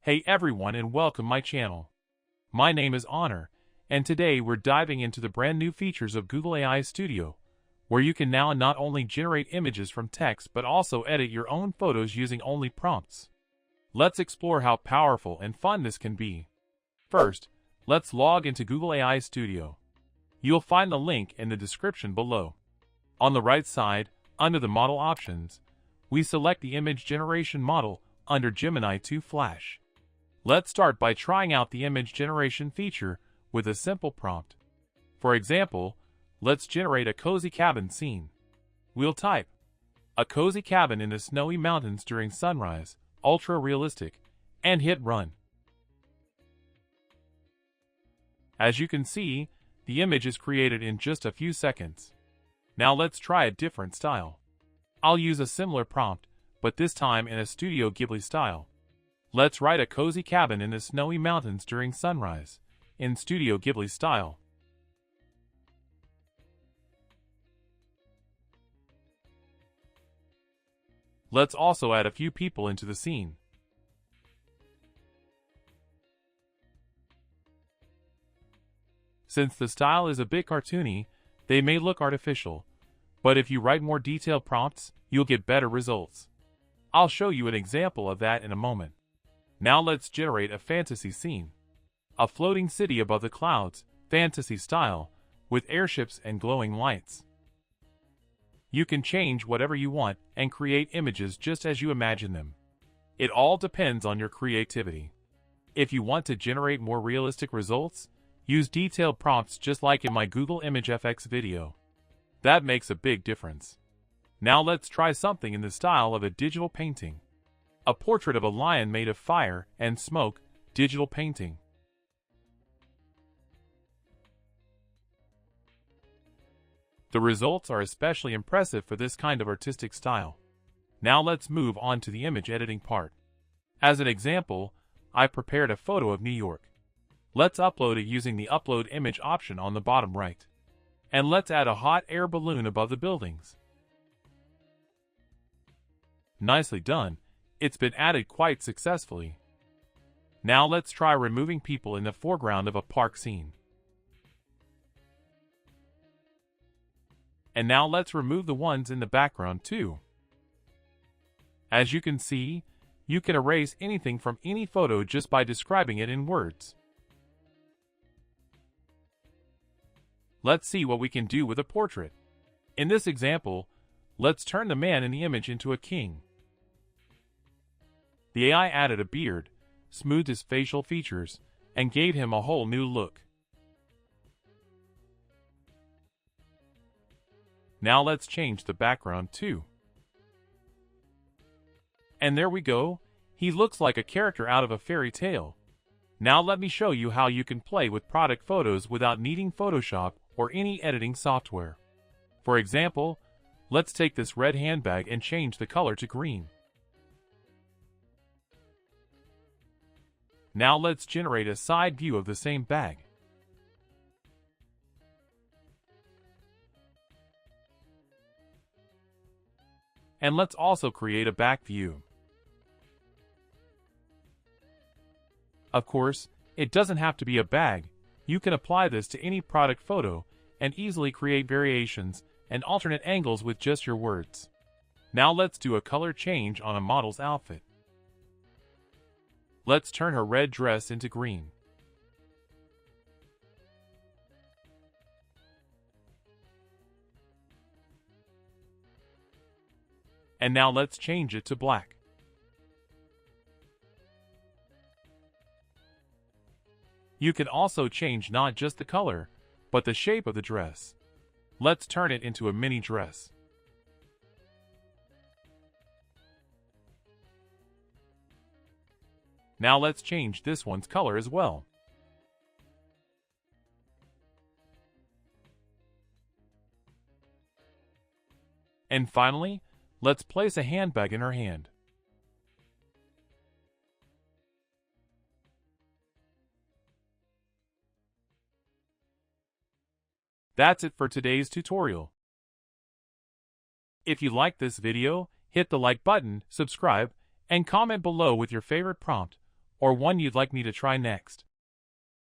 Hey everyone and welcome my channel. My name is Honor, and today we're diving into the brand new features of Google AI Studio, where you can now not only generate images from text but also edit your own photos using only prompts. Let's explore how powerful and fun this can be. First, let's log into Google AI Studio. You'll find the link in the description below. On the right side, under the model options, we select the image generation model under Gemini 2 Flash. Let's start by trying out the image generation feature with a simple prompt. For example, let's generate a cozy cabin scene. We'll type, "A cozy cabin in the snowy mountains during sunrise, ultra realistic," and hit run. As you can see, the image is created in just a few seconds. Now let's try a different style. I'll use a similar prompt, but this time in a Studio Ghibli style. Let's write a cozy cabin in the snowy mountains during sunrise, in Studio Ghibli style. Let's also add a few people into the scene. Since the style is a bit cartoony, they may look artificial, but if you write more detailed prompts, you'll get better results. I'll show you an example of that in a moment. Now let's generate a fantasy scene. A floating city above the clouds, fantasy style, with airships and glowing lights. You can change whatever you want and create images just as you imagine them. It all depends on your creativity. If you want to generate more realistic results, use detailed prompts just like in my Google Image FX video. That makes a big difference. Now let's try something in the style of a digital painting. A portrait of a lion made of fire and smoke, digital painting. The results are especially impressive for this kind of artistic style. Now let's move on to the image editing part. As an example, I prepared a photo of New York. Let's upload it using the Upload Image option on the bottom right. And let's add a hot air balloon above the buildings. Nicely done. It's been added quite successfully. Now let's try removing people in the foreground of a park scene. And now let's remove the ones in the background too. As you can see, you can erase anything from any photo just by describing it in words. Let's see what we can do with a portrait. In this example, let's turn the man in the image into a king. The AI added a beard, smoothed his facial features, and gave him a whole new look. Now let's change the background too. And there we go, he looks like a character out of a fairy tale. Now let me show you how you can play with product photos without needing Photoshop or any editing software. For example, let's take this red handbag and change the color to green. Now let's generate a side view of the same bag. And let's also create a back view. Of course, it doesn't have to be a bag. You can apply this to any product photo and easily create variations and alternate angles with just your words. Now let's do a color change on a model's outfit. Let's turn her red dress into green. And now let's change it to black. You can also change not just the color, but the shape of the dress. Let's turn it into a mini dress. Now let's change this one's color as well. And finally, let's place a handbag in her hand. That's it for today's tutorial. If you liked this video, hit the like button, subscribe, and comment below with your favorite prompt or one you'd like me to try next.